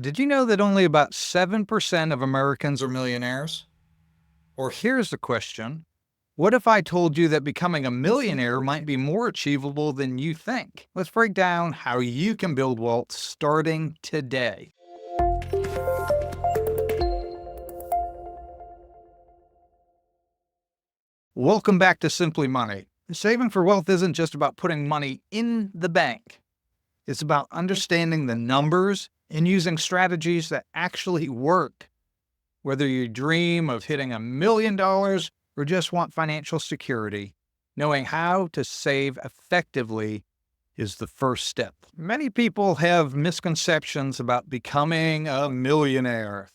Did you know that only about 7% of Americans are millionaires? Or here's the question. What if I told you that becoming a millionaire might be more achievable than you think? Let's break down how you can build wealth starting today. Welcome back to Simply Money. Saving for wealth isn't just about putting money in the bank. It's about understanding the numbers and using strategies that actually work. Whether you dream of hitting $1 million or just want financial security, knowing how to save effectively is the first step. Many people have misconceptions about becoming a millionaire.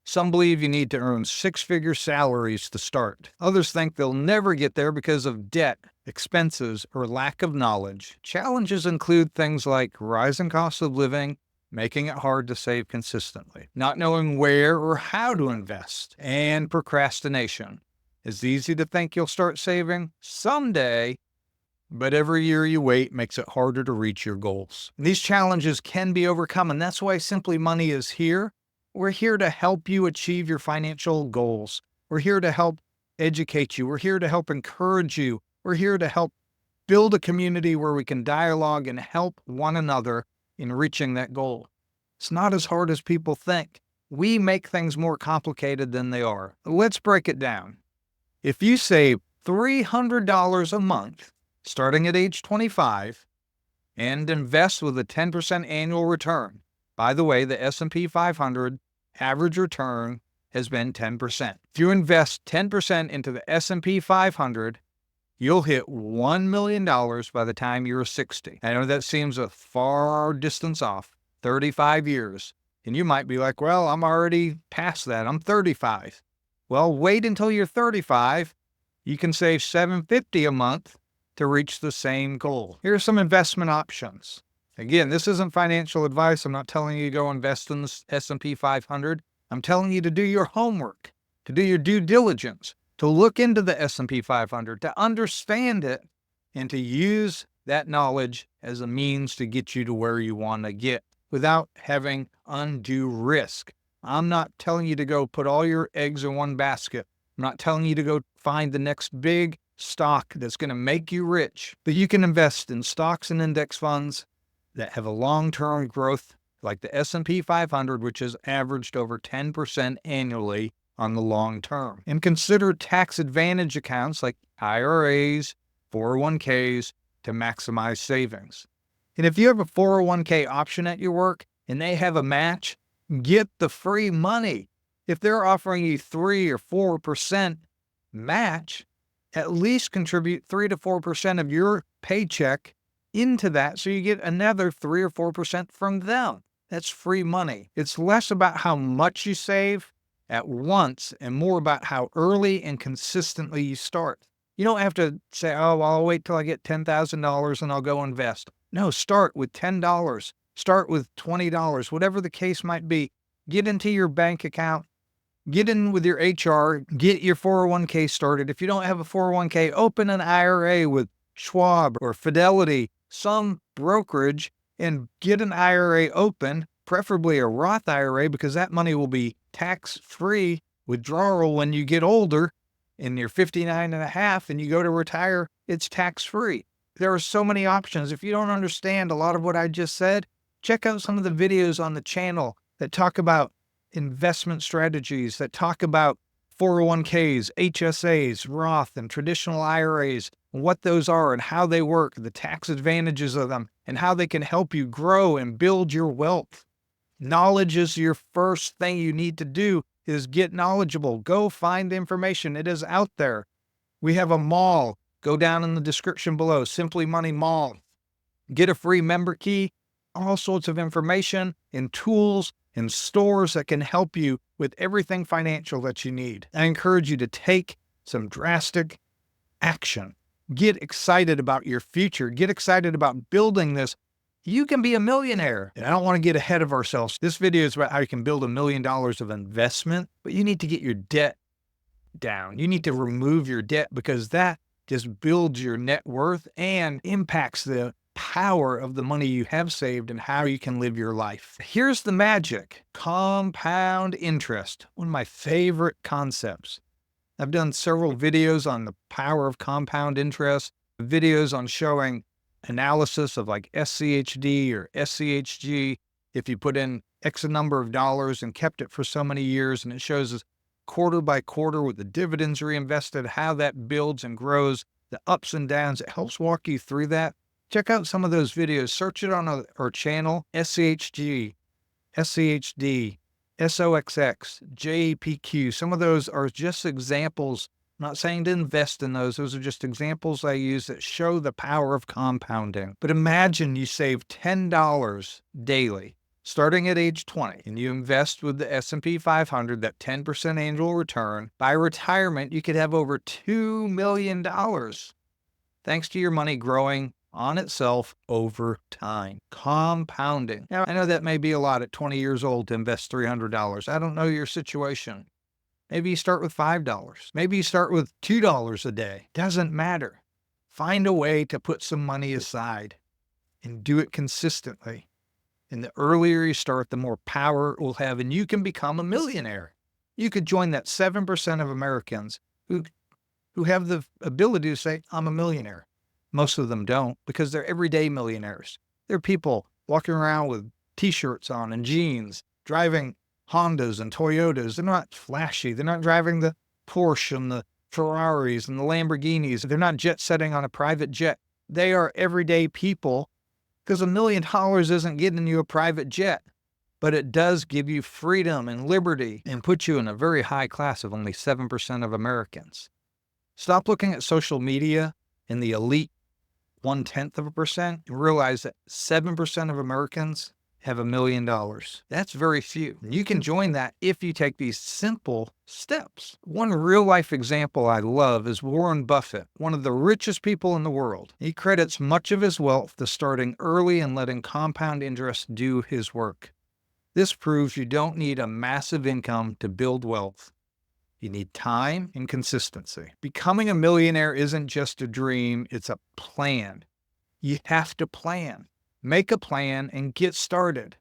Some believe you need to earn six-figure salaries to start. Others think they'll never get there because of debt, expenses, or lack of knowledge. Challenges include things like rising costs of living, making it hard to save consistently, not knowing where or how to invest, and procrastination. It's easy to think you'll start saving someday, but every year you wait makes it harder to reach your goals. These challenges can be overcome, and that's why Simply Money is here. We're here to help you achieve your financial goals. We're here to help educate you. We're here to help encourage you. We're here to help build a community where we can dialogue and help one another in reaching that goal. It's not as hard as people think. We make things more complicated than they are. Let's break it down. If you save $300 a month, starting at age 25, and invest with a 10% annual return, by the way, the S&P 500 average return has been 10%. If you invest 10% into the S&P 500, you'll hit $1 million by the time you're 60. I know that seems a far distance off, 35 years. And you might be like, well, I'm already past that. I'm 35. Well, wait until you're 35. You can save $750 a month to reach the same goal. Here are some investment options. Again, this isn't financial advice. I'm not telling you to go invest in the S&P 500. I'm telling you to do your homework, to do your due diligence, to look into the S&P 500, to understand it, and to use that knowledge as a means to get you to where you want to get without having undue risk. I'm not telling you to go put all your eggs in one basket. I'm not telling you to go find the next big stock that's going to make you rich, but you can invest in stocks and index funds that have a long-term growth like the S&P 500, which has averaged over 10% annually on the long term. And consider tax advantage accounts like IRAs, 401ks to maximize savings. And if you have a 401k option at your work and they have a match, get the free money. If they're offering you 3 or 4% match, at least contribute 3 to 4% of your paycheck into that so you get another 3 or 4% from them. That's free money. It's less about how much you save at once and more about how early and consistently you start. You don't have to say, oh, well, I'll wait till I get $10,000 and I'll go invest. No, start with $10. Start with $20, whatever the case might be. Get into your bank account. Get in with your HR. Get your 401k started. If you don't have a 401k, open an IRA with Schwab or Fidelity, some brokerage, and get an IRA open, preferably a Roth IRA, because that money will be tax-free withdrawal when you get older and you're 59 and a half and you go to retire, it's tax-free. There are so many options. If you don't understand a lot of what I just said, check out some of the videos on the channel that talk about investment strategies, that talk about 401ks, HSAs, Roth, and traditional IRAs, and what those are and how they work, the tax advantages of them, and how they can help you grow and build your wealth. Knowledge is your first thing you need to do is get knowledgeable. Go find information. It is out there. We have a mall. Go down in the description below, Simply Money Mall. Get a free member key, all sorts of information and tools and stores that can help you with everything financial that you need. I encourage you to take some drastic action. Get excited about your future. Get excited about building this. You can be a millionaire. And I don't want to get ahead of ourselves. This video is about how you can build $1 million of investment, but you need to get your debt down. You need to remove your debt because that just builds your net worth and impacts the power of the money you have saved and how you can live your life. Here's the magic: compound interest, one of my favorite concepts. I've done several videos on the power of compound interest, videos on showing analysis of like SCHD or SCHG. If you put in X number of dollars and kept it for so many years, and it shows us quarter by quarter with the dividends reinvested, how that builds and grows, the ups and downs. It helps walk you through that. Check out some of those videos. Search it on our channel: SCHG, SCHD, SOXX, JAPQ. Some of those are just examples. I'm not saying to invest in those. Those are just examples I use that show the power of compounding. But imagine you save $10 daily, starting at age 20, and you invest with the S&P 500, that 10% annual return. By retirement, you could have over $2 million, thanks to your money growing on itself over time. Compounding. Now, I know that may be a lot at 20 years old to invest $300. I don't know your situation. Maybe you start with $5. Maybe you start with $2 a day. Doesn't matter. Find a way to put some money aside and do it consistently. And the earlier you start, the more power it will have, and you can become a millionaire. You could join that 7% of Americans who have the ability to say, I'm a millionaire. Most of them don't, because they're everyday millionaires. They're people walking around with t-shirts on and jeans, driving Hondas and Toyotas. They're not flashy. They're not driving the Porsche and the Ferraris and the Lamborghinis. They're not jet setting on a private jet. They are everyday people, because $1 million isn't getting you a private jet, but it does give you freedom and liberty and put you in a very high class of only 7% of Americans. Stop looking at social media and the elite 0.1% and realize that 7% of Americans have $1 million. That's very few. You can join that if you take these simple steps. One real life example I love is Warren Buffett, one of the richest people in the world. He credits much of his wealth to starting early and letting compound interest do his work. This proves you don't need a massive income to build wealth. You need time and consistency. Becoming a millionaire isn't just a dream, it's a plan. You have to plan. Make a plan and get started.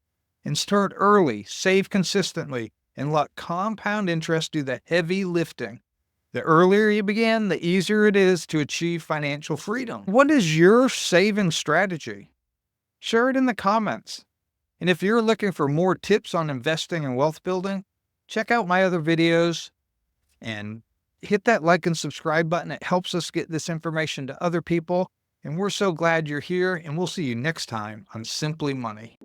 And start early, save consistently, and let compound interest do the heavy lifting. The earlier you begin, the easier it is to achieve financial freedom. What is your saving strategy? Share it in the comments. And if you're looking for more tips on investing and wealth building, check out my other videos and hit that like and subscribe button. It helps us get this information to other people. And we're so glad you're here, and we'll see you next time on Simply Money.